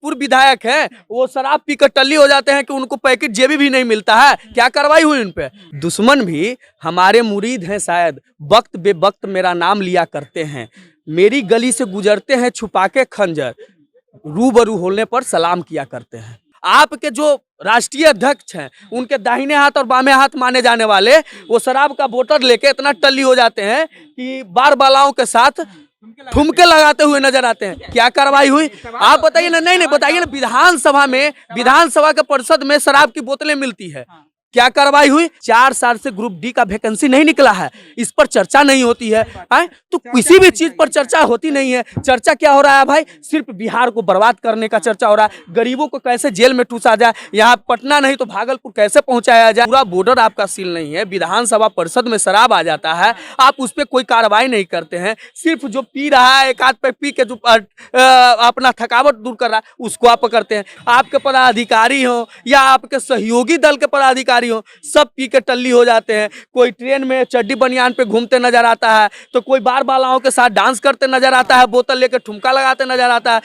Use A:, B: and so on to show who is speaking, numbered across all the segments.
A: पूर्व विधायक हैं वो शराब पीकर टल्ली हो जाते हैं कि उनको पैकेट जेबी भी नहीं मिलता है। क्या कार्रवाई हुई उन पे? दुश्मन भी हमारे मुरीद हैं शायद, वक्त बे वक्त मेरा नाम लिया करते हैं, मेरी गली से गुजरते हैं छुपा के खंजर, रूबरू होने पर सलाम किया करते हैं। आपके जो राष्ट्रीय अध्यक्ष हैं उनके दाहिने हाथ और बामे हाथ माने जाने वाले वो शराब का बोतल लेके इतना टल्ली हो जाते हैं कि बार बालाओं के साथ ठुमके लगाते हुए नजर आते हैं। क्या कार्रवाई हुई आप बताइए ना। नहीं बताइए ना। विधानसभा में, विधानसभा के परिषद में शराब की बोतलें मिलती है, क्या कार्रवाई हुई? 4 साल से ग्रुप डी का वैकेंसी नहीं निकला है, इस पर चर्चा नहीं होती है। तो किसी भी चीज पर चर्चा होती नहीं है। चर्चा क्या हो रहा है भाई? सिर्फ बिहार को बर्बाद करने का चर्चा हो रहा है। गरीबों को कैसे जेल में ठूसा जाए, यहाँ पटना नहीं तो भागलपुर कैसे पहुंचाया जाए। पूरा बॉर्डर आपका सील नहीं है, विधानसभा परिषद में शराब आ जाता है, आप उस पर कोई कार्रवाई नहीं करते हैं। सिर्फ जो पी रहा है एक आध पे पी के जो अपना थकावट दूर कर रहा है उसको आप पकड़ते हैं। आपके पदाधिकारी हो या आपके सहयोगी दल के पदाधिकारी हो, सब पी के टल्ली हो जाते हैं। कोई ट्रेन में चड्डी बनियान पे घूमते नजर आता है, तो कोई बार बालाओं के साथ डांस करते नजर आता है, बोतल लेकर ठुमका लगाते नजर आता है।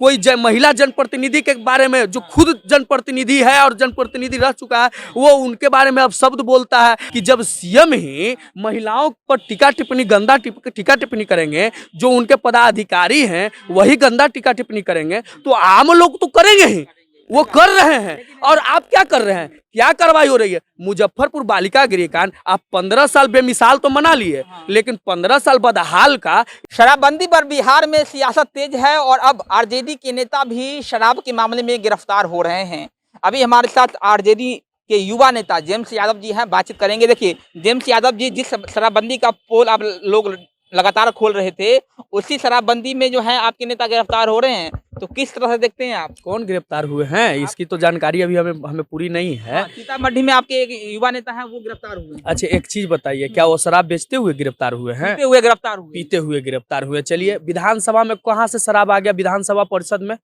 A: कोई महिला जनप्रतिनिधि के बारे में जो खुद जनप्रतिनिधि है और जनप्रतिनिधि रह चुका है, वो उनके बारे में अब शब्द बोलता है कि जब सीएम ही महिलाओं पर टीका टिप्पणी, गंदा टीका टिप्पणी करेंगे, जो उनके पदाधिकारी हैं वही गंदा टीका टिप्पणी करेंगे, तो आम लोग तो करेंगे ही, वो कर रहे हैं। और आप क्या कर रहे हैं? क्या कार्रवाई हो रही है? मुजफ्फरपुर बालिका गृहकांड आप 15 साल बेमिसाल तो मना लिए, लेकिन 15 साल बदहाल का।
B: शराबबंदी पर बिहार में सियासत तेज है और अब आरजेडी के नेता भी शराब के मामले में गिरफ्तार हो रहे हैं। अभी हमारे साथ आरजेडी के युवा नेता जेम्स यादव जी हैं, बातचीत करेंगे। देखिए जेम्स यादव जी, जिस शराबबंदी का पोल आप लोग लगातार खोल रहे थे, उसी शराबबंदी में जो है आपके नेता गिरफ्तार हो रहे हैं, तो किस तरह से देखते हैं आप?
A: कौन गिरफ्तार हुए हैं इसकी तो जानकारी अभी हमें पूरी नहीं है।
B: सीतामढ़ी में आपके एक युवा नेता हैं, वो गिरफ्तार हुए।
A: अच्छा एक चीज बताइए, क्या वो शराब बेचते हुए गिरफ्तार हुए हैं?
B: पीते हुए गिरफ्तार हुए।
A: पीते हुए गिरफ्तार हुए। चलिए, विधानसभा में कहाँ से शराब आ गया? विधानसभा परिषद में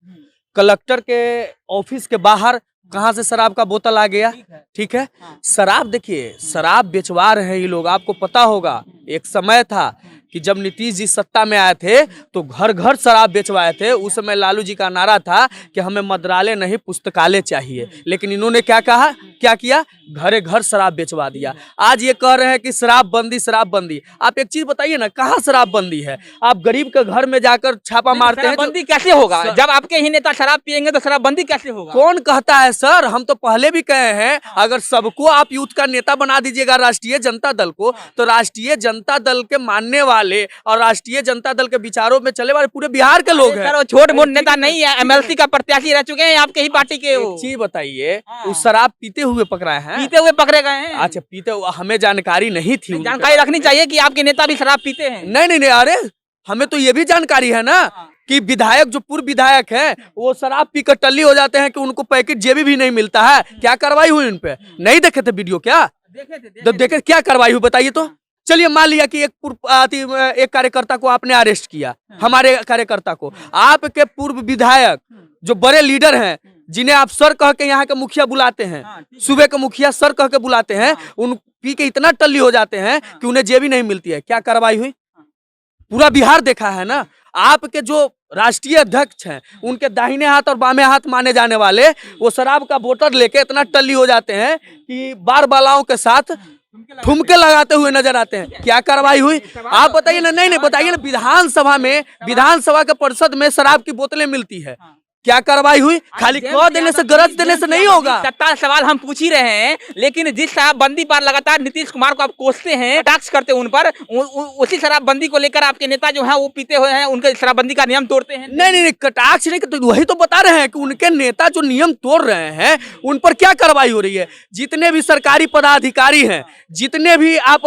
A: कलेक्टर के ऑफिस के बाहर कहाँ से शराब का बोतल आ गया? ठीक है। शराब देखिए, शराब बेचवा रहे हैं ये लोग। आपको पता होगा एक समय था कि जब नीतीश जी सत्ता में आए थे तो घर घर शराब बेचवाए थे। उस समय लालू जी का नारा था कि हमें मद्रालय नहीं पुस्तकालय चाहिए, लेकिन इन्होंने क्या कहा, क्या किया? घरे घर शराब बेचवा दिया। आज ये कह रहे हैं कि शराब बंदी, शराब बंदी। आप एक चीज बताइए ना, कहाँ शराब बंदी है? आप गरीब के घर में जाकर छापा मारते हैं।
B: बंदी कैसे होगा? जब आपके ही नेता शराब पियेंगे तो शराब बंदी कैसे होगा?
A: कौन कहता है सर? हम तो पहले भी कहे हैं, अगर सबको आप यूथ का नेता बना दीजिएगा राष्ट्रीय जनता दल को, तो राष्ट्रीय जनता दल के मानने वाले और राष्ट्रीय जनता दल के विचारों में चले वाले पूरे बिहार के लोग हैं।
B: छोट मोट नेता नहीं है, एमएलसी का प्रत्याशी रह चुके हैं आपके ही पार्टी के।
A: एक चीज बताइए, उस शराब पीते हुए पकड़ाए हैं?
B: पीते हुए पकड़े गए हैं।
A: अच्छा, पीते हुए हमें जानकारी नहीं थी।
B: जानकारी रखनी चाहिए कि आपके नेता भी शराब पीते हैं।
A: नहीं, अरे हमें तो ये भी जानकारी है ना कि विधायक, जो पूर्व विधायक हैं, वो शराब पीकर टल्ली हो जाते हैं कि उनको पैकेट जेबी भी नहीं मिलता है। क्या कार्रवाई हुई उन पे? नहीं देखे थे वीडियो? क्या देखे? क्या कार्रवाई हुई बताइए तो। चलिए, मान लिया कि एक कार्यकर्ता को आपने अरेस्ट किया, हमारे कार्यकर्ता को। आपके पूर्व विधायक जो बड़े लीडर हैं, जिन्हें आप सर कह के यहाँ के मुखिया बुलाते हैं, सूबे के मुखिया सर कह के बुलाते हैं, उन पी के इतना टल्ली हो जाते हैं कि उन्हें जेबी नहीं मिलती है। क्या कार्रवाई हुई? पूरा बिहार देखा है ना। आपके जो राष्ट्रीय अध्यक्ष हैं उनके दाहिने हाथ और बामे हाथ माने जाने वाले वो शराब का बोतल लेके इतना टल्ली हो जाते हैं कि बार बालाओं के साथ ठुमके लगाते हुए नजर आते हैं। क्या कार्रवाई हुई आप बताइए ना। नहीं बताइए ना। विधानसभा में, विधानसभा के परिषद में शराब की बोतलें मिलती है, क्या कार्रवाई हुई? खाली कह देने से, गरज देने से नहीं होगा।
B: सत्ता सवाल हम पूछ ही रहे हैं, लेकिन जिस शराबबंदी पर लगातार नीतीश कुमार को आप कोसते हैं, टैक्स करते हैं उन पर, उसी शराबबंदी को लेकर आपके नेता जो है वो पीते हुए हैं, उनके शराबबंदी का नियम तोड़ते हैं।
A: नहीं, कटाक्ष नहीं, तो वही तो बता रहे हैं कि उनके नेता जो नियम तोड़ रहे हैं उन पर क्या कार्रवाई हो रही है। जितने भी सरकारी पदाधिकारी हैं, जितने भी आप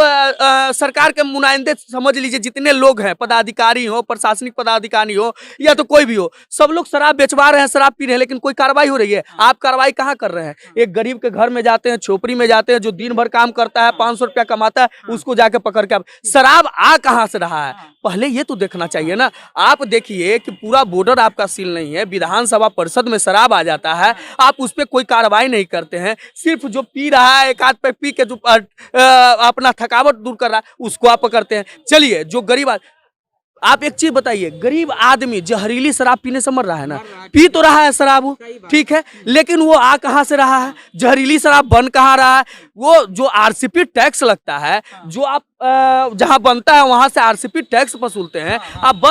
A: सरकार के मुनाइंदे समझ लीजिए, जितने लोग हैं, पदाधिकारी हो, प्रशासनिक पदाधिकारी हो या तो कोई भी हो, सब लोग शराब बेचवा रहे हैं, शराब पी रहे हैं, लेकिन कोई कार्रवाई हो रही है? आप कार्रवाई कहाँ कर रहे हैं? एक गरीब के घर में जाते हैं, छोपड़ी में जाते हैं, जो दिन भर काम करता है, 500 रुपया कमाता है, उसको जाके पकड़ के। शराब आ कहाँ से रहा है? पहले ये तो देखना चाहिए ना। आप देखिए कि पूरा बॉर्डर आपका सील नहीं है, विधानसभा परिषद में शराब आ जाता है, आप उस पर कोई कार्रवाई नहीं करते हैं। सिर्फ जो पी रहा है, एक आध पे पी के जो अपना थकावट दूर कर रहा है, उसको आप पकड़ते हैं। चलिए, जो गरीब आप एक चीज बताइए, गरीब आदमी जहरीली शराब पीने से मर रहा है ना, पी तो रहा है शराब वो, ठीक है, लेकिन वो आ कहाँ से रहा है, जहरीली शराब बन कहाँ रहा है, वो जो आरसीपी टैक्स लगता है, जो आप जहाँ बनता है वहां से आरसीपी टैक्स वसूलते हैं, आप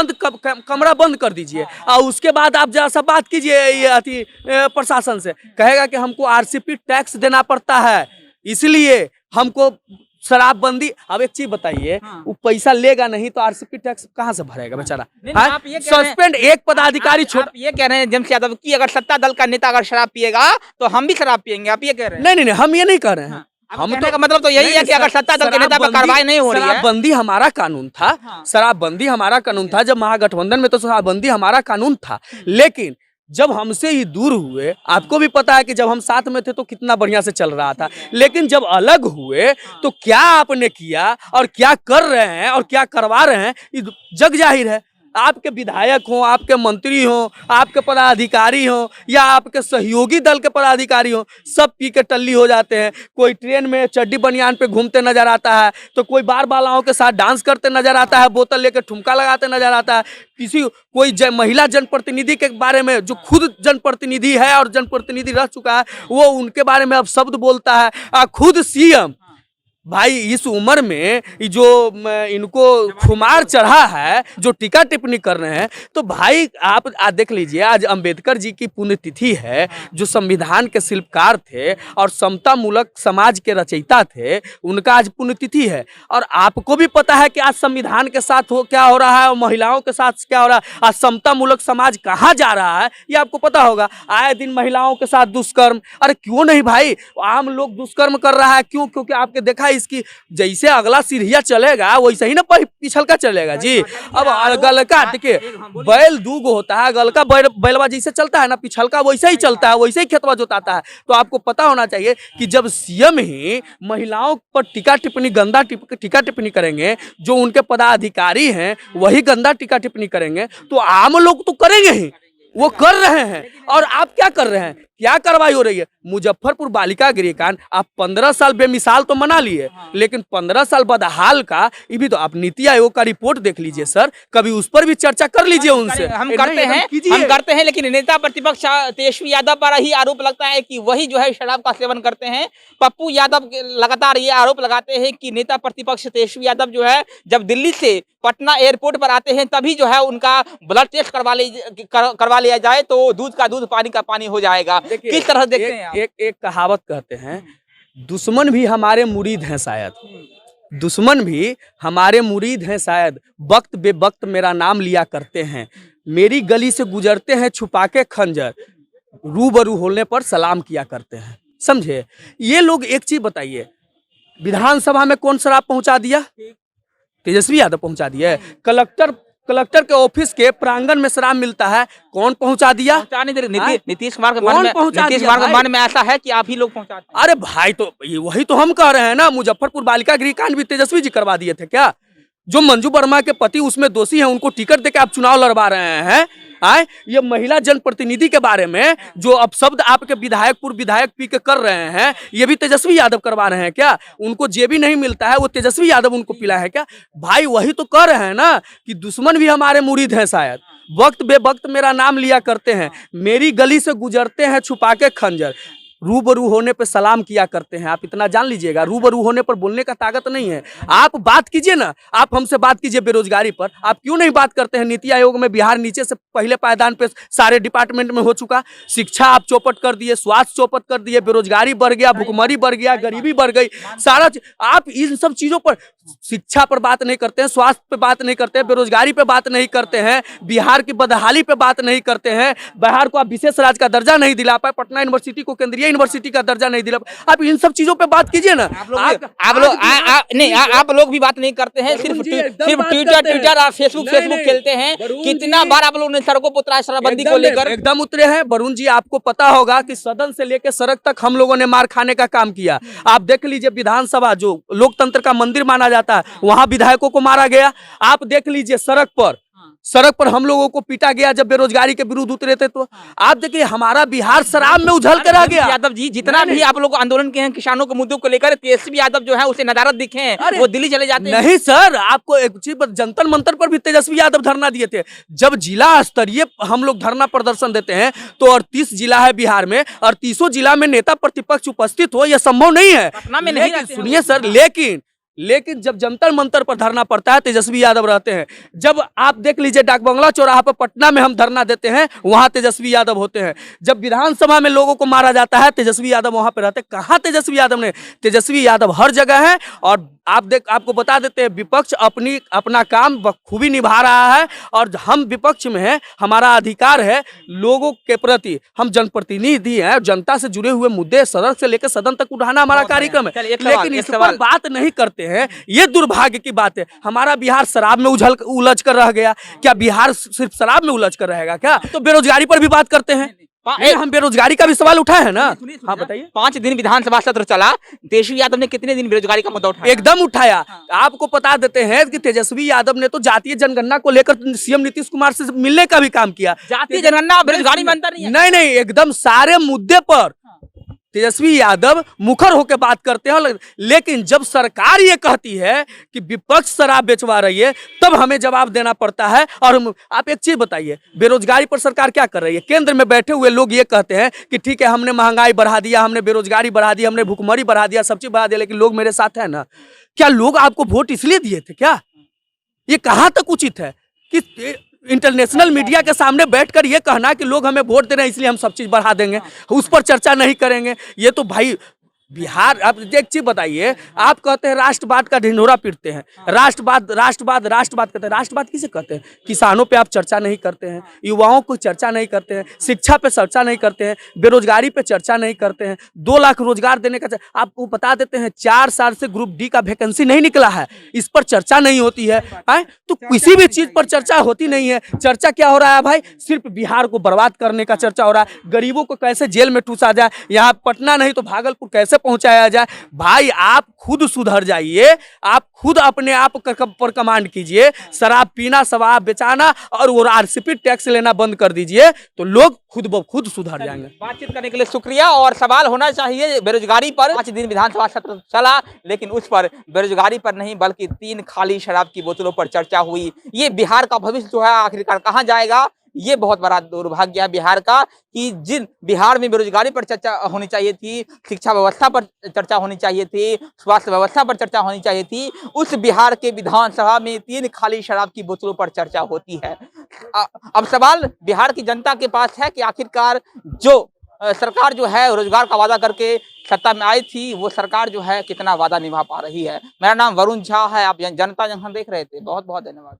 A: कमरा बंद कर दीजिए और उसके बाद आप जरा सा बात कीजिए ये प्रशासन से, कहेगा कि हमको आरसीपी टैक्स देना पड़ता है इसलिए हमको शराबबंदी। अब एक चीज बताइए, वो पैसा लेगा नहीं तो आरसीपी टैक्स कहाँ से भरेगा बेचारा? सस्पेंड एक पदाधिकारी छोड़,
B: ये कह रहे हैं जमशेद यादव की अगर सत्ता दल का नेता अगर शराब पिएगा तो हम भी शराब पिएंगे, आप ये कह रहे हैं?
A: नहीं, हम ये नहीं कह रहे हैं।
B: हम तो मतलब तो यही है कि अगर सत्ता दल के नेता पर कार्रवाई नहीं हो रही है।
A: शराबबंदी हमारा कानून था, शराबबंदी हमारा कानून था, जब महागठबंधन में तो शराबबंदी हमारा कानून था, लेकिन जब हमसे ही दूर हुए, आपको भी पता है कि जब हम साथ में थे तो कितना बढ़िया से चल रहा था, लेकिन जब अलग हुए तो क्या आपने किया और क्या कर रहे हैं और क्या करवा रहे हैं, ये जग जाहिर है। आपके विधायक हो, आपके मंत्री हो, आपके पदाधिकारी हो या आपके सहयोगी दल के पदाधिकारी हो, सब पी के टल्ली हो जाते हैं। कोई ट्रेन में चड्डी बनियान पे घूमते नजर आता है, तो कोई बार बालाओं के साथ डांस करते नजर आता है, बोतल लेकर ठुमका लगाते नजर आता है। कोई महिला जनप्रतिनिधि के बारे में, जो खुद जनप्रतिनिधि है और जनप्रतिनिधि रह चुका है, वो उनके बारे में अब शब्द बोलता है। खुद सीएम भाई इस उम्र में जो इनको खुमार चढ़ा है, जो टीका टिप्पणी कर रहे हैं, तो भाई आप देख लीजिए, आज अंबेडकर जी की पुण्यतिथि है, जो संविधान के शिल्पकार थे और समता मूलक समाज के रचयिता थे, उनका आज पुण्यतिथि है। और आपको भी पता है कि आज संविधान के साथ क्या हो रहा है और महिलाओं के साथ क्या हो रहा है, आज समता मूलक समाज कहाँ जा रहा है ये आपको पता होगा। आए दिन महिलाओं के साथ दुष्कर्म, अरे क्यों नहीं भाई, आम लोग दुष्कर्म कर रहा है, क्यों? क्योंकि आपके देखा इसकी जैसे अगला सीढ़िया चलेगा वैसे ही ना पिछल का चलेगा जी। अब गलका देखिए, बैल दूगो होता है, गलका बैलवा जैसे चलता है ना, पिछल का वैसे ही चलता है, वैसे ही खेतवा जोताता है। तो आपको पता होना चाहिए कि जब सीएम ही महिलाओं पर टीका टिप्पणी, गंदा टीका टिप्पणी करेंगे, जो उनके पदाधिकारी हैं वही गंदा टीका टिप्पणी करेंगे, तो आम लोग तो करेंगे ही, वो कर रहे हैं। और आप क्या कर रहे हैं, क्या कार्रवाई हो रही है? मुजफ्फरपुर बालिका गृह कांड आप 15 साल बेमिसाल तो मना लिए, लेकिन 15 साल बदहाल का ये भी तो आप नीति आयोग का रिपोर्ट देख लीजिए सर, कभी उस पर भी चर्चा कर लीजिए उनसे।
B: हम करते हैं, लेकिन नेता प्रतिपक्ष तेजस्वी यादव पर ही आरोप लगता है कि वही जो है शराब का सेवन करते हैं। पप्पू यादव लगातार ये आरोप लगाते हैं कि नेता प्रतिपक्ष तेजस्वी यादव जो है जब दिल्ली से पटना एयरपोर्ट पर आते हैं तभी जो है उनका ब्लड टेस्ट करवा लिया जाए तो दूध का दूध, पानी का पानी हो जाएगा। किस तरह देखते हैं आप?
A: एक कहावत कहते हैं, दुश्मन भी हमारे मुरीद हैं शायद, दुश्मन भी हमारे मुरीद हैं शायद, वक्त बे वक्त मेरा नाम लिया करते हैं, मेरी गली से गुजरते हैं छुपा के खंजर, रूबरू होने पर सलाम किया करते हैं। समझे? ये लोग एक चीज बताइए, विधानसभा में कौन शराब पहुंचा दिया? तेजस्वी यादव पहुंचा दिया। कलेक्टर के ऑफिस के प्रांगण में शराब मिलता है, कौन पहुंचा दिया?
B: नीतीश कुमार के मन में ऐसा है कि आप ही लोग पहुंचाते हैं।
A: अरे भाई, तो वही तो हम कह रहे हैं ना, मुजफ्फरपुर बालिका गृह कांड भी तेजस्वी जी करवा दिए थे क्या? जो मंजू वर्मा के पति उसमें दोषी हैं, उनको टिकट देकर आप चुनाव लड़वा रहे हैं। ये महिला जनप्रतिनिधि के बारे में जो अपशब्द आपके विधायक पी के कर रहे हैं, ये भी तेजस्वी यादव करवा रहे हैं क्या? उनको जे भी नहीं मिलता है वो तेजस्वी यादव उनको पिला है क्या? भाई वही तो कर रहे हैं ना कि दुश्मन भी हमारे मुरीद हैं शायद, वक्त बे वक्त मेरा नाम लिया करते हैं, मेरी गली से गुजरते हैं छुपा के खंजर, रूबरू होने पे सलाम किया करते हैं। आप इतना जान लीजिएगा, रूबरू होने पर बोलने का ताकत नहीं है। आप बात कीजिए ना, आप हमसे बात कीजिए बेरोजगारी पर, आप क्यों नहीं बात करते हैं? नीति आयोग में बिहार नीचे से पहले पायदान पे सारे डिपार्टमेंट में हो चुका, शिक्षा आप चौपट कर दिए, स्वास्थ्य चौपट कर दिए, बेरोजगारी बढ़ गया, भुखमरी बढ़ गया, गरीबी बढ़ गई, सारा आप इन सब चीजों पर, शिक्षा पर बात नहीं करते हैं, स्वास्थ्य पे बात नहीं करते हैं, बेरोजगारी पे बात नहीं करते हैं, बिहार की बदहाली पे बात नहीं करते हैं, बिहार को आप विशेष राज्य का दर्जा नहीं दिला पाए, पटना यूनिवर्सिटी को केंद्रीय यूनिवर्सिटी का दर्जा नहीं दिला पाए। आप इन सब चीजों पे बात कीजिए ना।
B: आप लोग भी बात नहीं करते हैं, सिर्फ ट्विटर और फेसबुक खेलते हैं। कितना बार आप लोगों ने सड़कों पर उतरा शराबबंदी को लेकर?
A: एकदम उतरे हैं वरुण जी, आपको पता होगा कि सदन से लेकर सड़क तक हम लोगों ने मार खाने का काम किया। आप देख लीजिए, विधानसभा जो लोकतंत्र का मंदिर माना जाता है, वहां विधायकों को मारा गया। आप देख लीजिए सड़क पर सड़क पर हम लोगों को पीटा गया जब बेरोजगारी के विरुद्ध उतरे थे। तो आप देखिए हमारा बिहार शराब में उझल कर रह गया।
B: यादव जी जितना भी आप लोग आंदोलन के हैं किसानों के मुद्दों को लेकर, तेजस्वी यादव जो है उसे नदारत दिखे हैं, वो दिल्ली चले जाते हैं।
A: नहीं सर, आपको एक चीज जंतर मंतर पर भी तेजस्वी यादव धरना दिए थे। जब जिला स्तरीय हम लोग धरना प्रदर्शन देते हैं तो 38 जिला है बिहार में, 38 जिला में नेता प्रतिपक्ष उपस्थित हो यह संभव नहीं है।
B: पटना में नहीं रहते हैं।
A: सुनिए सर, लेकिन जब जंतर मंतर पर धरना पड़ता है तेजस्वी यादव रहते हैं। जब आप देख लीजिए डाक बंगला चौराहा पर पटना में हम धरना देते हैं, वहां तेजस्वी यादव होते हैं। जब विधानसभा में लोगों को मारा जाता है तेजस्वी यादव वहां पे रहते हैं। कहां तेजस्वी यादव ने? तेजस्वी यादव हर जगह है। और आपको बता देते हैं विपक्ष अपना काम बखूबी निभा रहा है और हम विपक्ष में हैं। हमारा अधिकार है लोगों के प्रति, हम जनप्रतिनिधि हैं, जनता से जुड़े हुए मुद्दे सड़क से लेकर सदन तक उठाना हमारा कार्यक्रम है। लेकिन इस पर बात नहीं करते हैं, ये दुर्भाग्य की बात है। हमारा बिहार शराब में उलझ कर रह गया। क्या बिहार सिर्फ शराब में उलझ कर रहेगा क्या? तो बेरोजगारी पर भी बात करते हैं। हम बेरोजगारी का भी सवाल उठाए हैं ना। हाँ बताइए।
B: 5 दिन विधानसभा सत्र चला, तेजस्वी यादव ने कितने दिन बेरोजगारी का मुद्दा उठाया?
A: एकदम उठाया। आपको बता देते हैं कि तेजस्वी यादव ने तो जातीय जनगणना को लेकर सीएम नीतीश कुमार से मिलने का भी काम किया।
B: जातीय जनगणना बेरोजगारी में अंतर नहीं है।
A: नहीं, एकदम सारे मुद्दे पर तेजस्वी यादव मुखर होकर बात करते हैं। लेकिन जब सरकार ये कहती है कि विपक्ष शराब बेचवा रही है, तब हमें जवाब देना पड़ता है। और आप एक चीज बताइए, बेरोजगारी पर सरकार क्या कर रही है? केंद्र में बैठे हुए लोग ये कहते हैं कि ठीक है हमने महंगाई बढ़ा दिया, हमने बेरोजगारी बढ़ा दी, हमने भुखमरी बढ़ा दिया, सब चीज बढ़ा दिया, लेकिन लोग मेरे साथ है ना। क्या लोग आपको वोट इसलिए दिए थे क्या? ये कहाँ तक उचित है कि इंटरनेशनल मीडिया के सामने बैठकर ये कहना कि लोग हमें वोट दे रहे हैं इसलिए हम सब चीज बढ़ा देंगे, उस पर चर्चा नहीं करेंगे? ये तो भाई बिहार। आप एक चीज बताइए, आप कहते हैं राष्ट्रवाद का ढिंढोरा पीटते हैं, राष्ट्रवाद राष्ट्रवाद राष्ट्रवाद कहते हैं। राष्ट्रवाद किसे कहते हैं? किसानों पे आप चर्चा नहीं करते हैं, युवाओं को चर्चा नहीं करते हैं, शिक्षा पे चर्चा नहीं करते हैं, बेरोजगारी पे चर्चा नहीं करते हैं, 2 लाख रोजगार देने का आपको बता देते हैं 4 साल से ग्रुप डी का वैकेंसी नहीं निकला है, इस पर चर्चा नहीं होती है। तो किसी भी चीज पर चर्चा होती नहीं है। चर्चा क्या हो रहा है भाई? सिर्फ बिहार को बर्बाद करने का चर्चा हो रहा है। गरीबों को कैसे जेल में ठूसा जाए, यहाँ पटना नहीं तो भागलपुर कैसे पहुंचाया जाए। भाई आप खुद सुधर जाइए, आप खुद अपने आप पर कमांड कीजिए। शराब पीना, शराब बेचाना और वो आरसीपी टैक्स लेना बंद कर दीजिए, तो लोग खुद ब खुद सुधर जाएंगे।
B: बातचीत करने के लिए शुक्रिया। और सवाल होना चाहिए बेरोजगारी पर। 5 दिन विधानसभा सत्र चला, लेकिन उस पर बेरोजगारी पर नहीं बल्कि 3 खाली शराब की बोतलों पर चर्चा हुई। ये बिहार का भविष्य जो है आखिरकार कहाँ जाएगा? ये बहुत बड़ा दुर्भाग्य है बिहार का कि जिन बिहार में बेरोजगारी पर चर्चा होनी चाहिए थी, शिक्षा व्यवस्था पर चर्चा होनी चाहिए थी, स्वास्थ्य व्यवस्था पर चर्चा होनी चाहिए थी, उस बिहार के विधानसभा में 3 खाली शराब की बोतलों पर चर्चा होती है। अब सवाल बिहार की जनता के पास है कि आखिरकार जो सरकार जो है रोजगार का वादा करके सत्ता में आई थी, वो सरकार जो है कितना वादा निभा पा रही है। मेरा नाम वरुण झा है, आप जनता जंक्शन देख रहे थे। बहुत बहुत धन्यवाद।